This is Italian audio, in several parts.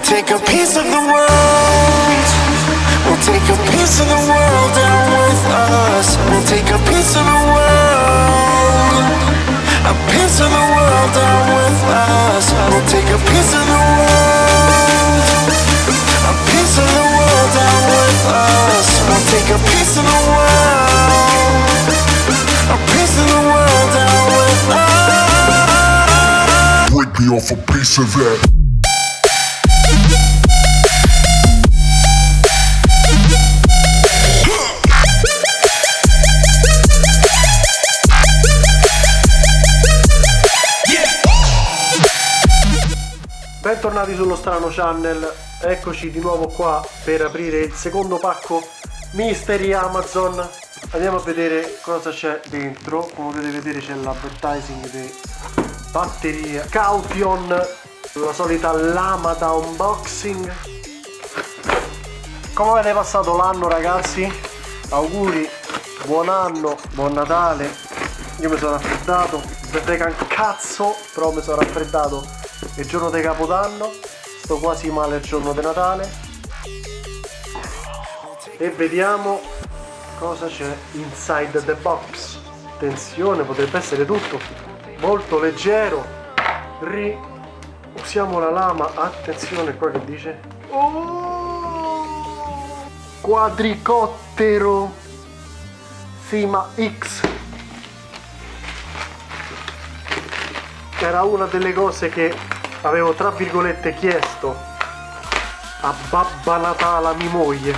take a piece of the world. We'll take a piece of the world down with us. We'll take a piece of the world. A piece of the world down with us. We'll take a piece of the world. A piece of the world down with us. We'll take a piece of the world. A piece of the world down with us. Break me off a piece of that. Bentornati sullo strano channel, eccoci di nuovo qua per aprire il secondo pacco Mystery Amazon. Andiamo a vedere cosa c'è dentro. Come potete vedere c'è l'advertising di batteria Caution, la solita lama da unboxing. Come avete passato l'anno, ragazzi? Auguri, buon anno, buon Natale. Io mi sono raffreddato, mi frega un cazzo, però mi sono raffreddato il giorno di Capodanno, sto quasi male il giorno di Natale. E vediamo cosa c'è inside the box. Attenzione, potrebbe essere tutto molto leggero. Usiamo la lama, attenzione qua che dice quadricottero Sima X. Era una delle cose che avevo tra virgolette chiesto a Babba Natale, mia moglie.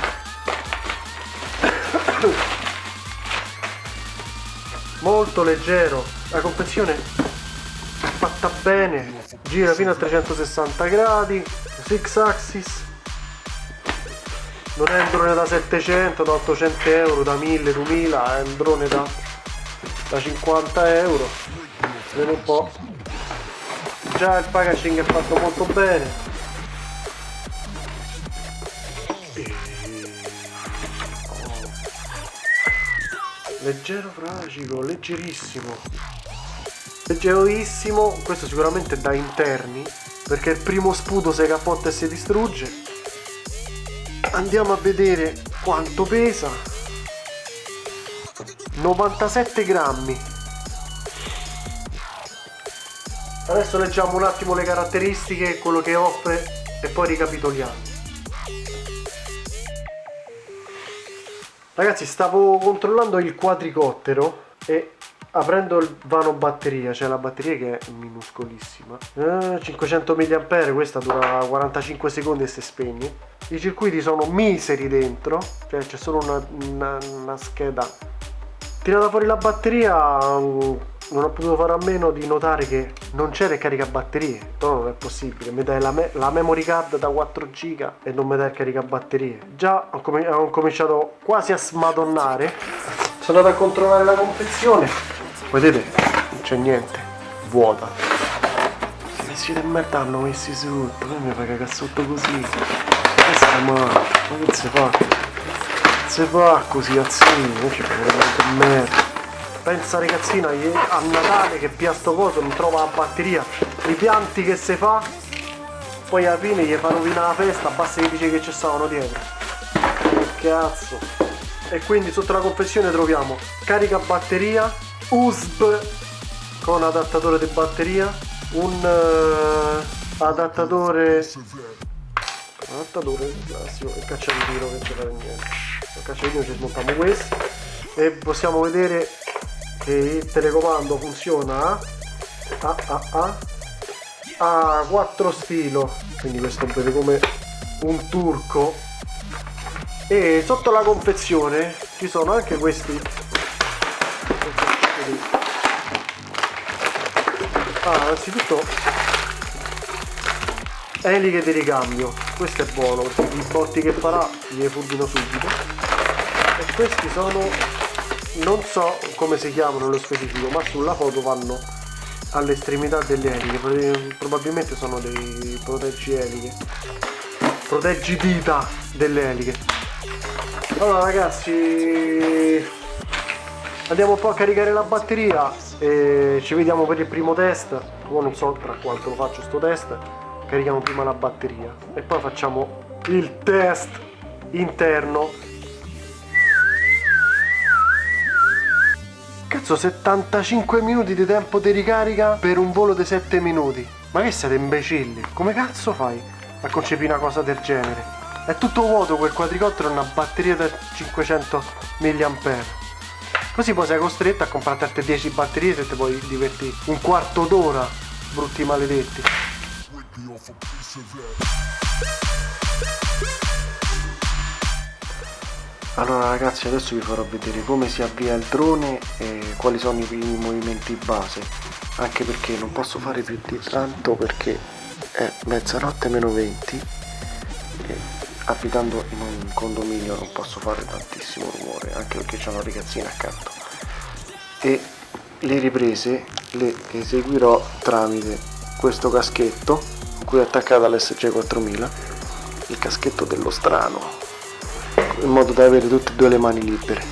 Molto leggero, la confezione fatta bene, gira fino a 360 gradi, 6 axis. Non è un drone da 700, da 800 euro, da 1000, 2000, è un drone da 50 euro. Vedi un po'. Già il packaging è fatto molto bene. Leggero, fragico, leggerissimo. Leggerissimo, questo sicuramente da interni, perché il primo sputo si cappotta e si distrugge. Andiamo a vedere quanto pesa. 97 grammi. Adesso leggiamo un attimo le caratteristiche, quello che offre e poi ricapitoliamo. Ragazzi, stavo controllando il quadricottero e aprendo il vano batteria, cioè la batteria che è minuscolissima, 500 mAh, questa dura 45 secondi e si spegne. I circuiti sono miseri dentro, cioè c'è solo una scheda. Tirata fuori la batteria, non ho potuto fare a meno di notare che non c'era il caricabatterie. No, non è possibile, mi dai la memory card da 4 giga e non mi dai il caricabatterie. Già ho cominciato quasi a smadonnare. Sono andato a controllare la confezione, vedete, non c'è niente, vuota. I pezzi di merda hanno messi sotto, poi mi fa cagare sotto così. Questa ma che si fa? Si fa così, azzini, non ci fa veramente merda. Pensa ragazzina a Natale che via sto coso non trova la batteria, i pianti che si fa, poi alla fine gli fa rovinare la festa, basta che dice che ci stavano dietro. Che cazzo. E quindi sotto la confezione troviamo caricabatteria, USB con adattatore di batteria, un adattatore classico, il cacciavitino che non ci fa niente. Il cacciavitino ci smontiamo questo e possiamo vedere che il telecomando funziona a 4 stilo, quindi questo vede come un turco. E sotto la confezione ci sono anche questi anzitutto eliche di ricambio, questo è buono perché i botti che farà li fulmino subito. E questi sono, non so come si chiamano nello specifico, ma sulla foto vanno all'estremità delle eliche, probabilmente sono dei proteggi eliche, proteggi dita delle eliche. Allora ragazzi, andiamo un po' a caricare la batteria e ci vediamo per il primo test. Io non so tra quanto lo faccio sto test, carichiamo prima la batteria e poi facciamo il test interno. Cazzo, 75 minuti di tempo di ricarica per un volo di 7 minuti. Ma che siete imbecilli? Come cazzo fai a concepire una cosa del genere? È tutto vuoto quel quadricottero, una batteria da 500 mAh. Così poi sei costretto a comprarti 10 batterie se ti puoi divertire un quarto d'ora, brutti maledetti. Allora ragazzi, adesso vi farò vedere come si avvia il drone e quali sono i primi movimenti base, anche perché non posso fare più di tanto perché è mezzanotte meno 20 e abitando in un condominio non posso fare tantissimo rumore, anche perché c'è una ragazzina accanto, e le riprese le eseguirò tramite questo caschetto con cui è attaccata l'SG4000, il caschetto dello strano, in modo da avere tutte e due le mani libere.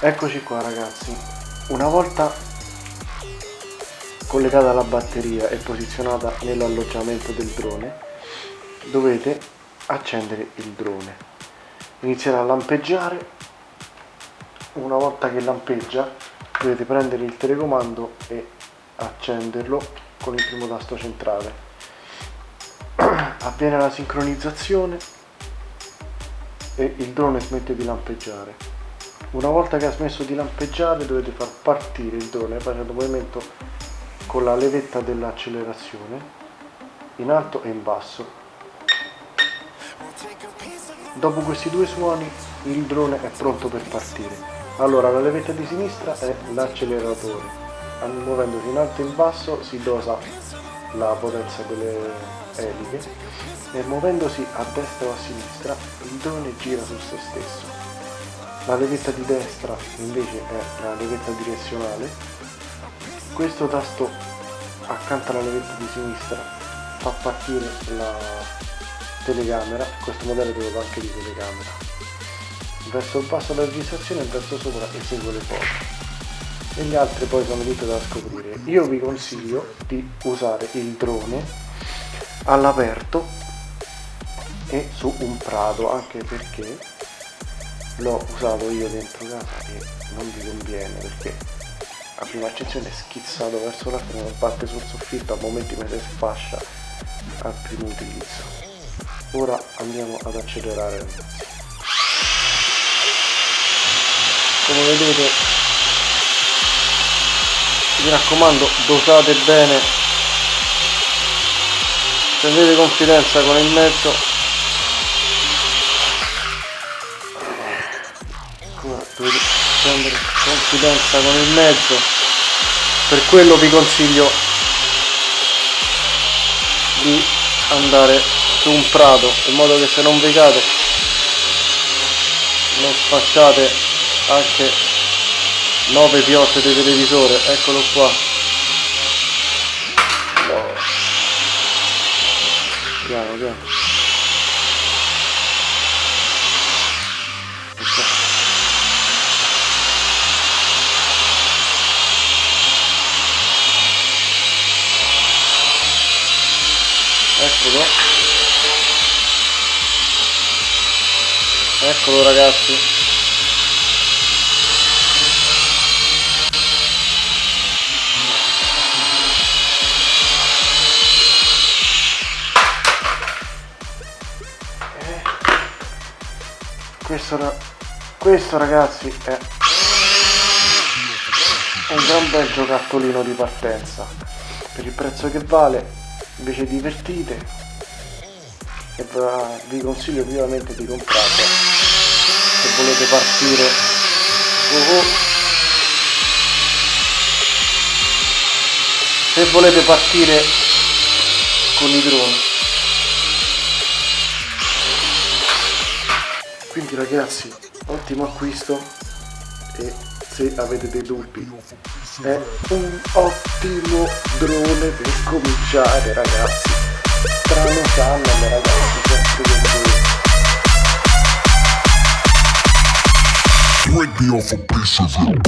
Eccoci qua ragazzi, una volta collegata la batteria e posizionata nell'alloggiamento del drone, dovete accendere il drone. Inizierà a lampeggiare. Una volta che lampeggia dovete prendere il telecomando e accenderlo con il primo tasto centrale. Avviene la sincronizzazione e il drone smette di lampeggiare. Una volta che ha smesso di lampeggiare dovete far partire il drone facendo movimento con la levetta dell'accelerazione in alto e in basso. Dopo questi due suoni il drone è pronto per partire. Allora la levetta di sinistra è l'acceleratore, muovendosi in alto e in basso si dosa la potenza delle eliche e muovendosi a destra o a sinistra il drone gira su se stesso. La levetta di destra invece è la levetta direzionale. Questo tasto accanto alla levetta di sinistra fa partire la telecamera, questo modello doveva anche di telecamera. Verso il basso la registrazione e verso sopra esegue le foto. E gli altri poi sono tutte da scoprire. Io vi consiglio di usare il drone all'aperto e su un prato, anche perché l'ho usato io dentro casa e non vi conviene, perché a prima accensione è schizzato verso la fine, parte sul soffitto, a momenti mi si sfascia al primo utilizzo. Ora andiamo ad accelerare ragazzi. Come vedete, mi raccomando, dosate bene, prendete confidenza con il mezzo. Dovete prendere confidenza con il mezzo, per quello vi consiglio di andare su un prato, in modo che se non vi cade non sfasciate anche 9 piotte di televisore. Eccolo qua. No. Piano piano. Eccolo. Eccolo ragazzi. Questo ragazzi è un gran bel giocattolino di partenza. Per il prezzo che vale, invece divertite, e vi consiglio vivamente di comprarlo se volete partire. Se volete partire con i droni. Quindi ragazzi, ottimo acquisto, e se avete dei dubbi è un ottimo drone per cominciare ragazzi. Strano channel ragazzi, sempre con voi. Break me off a piece of it.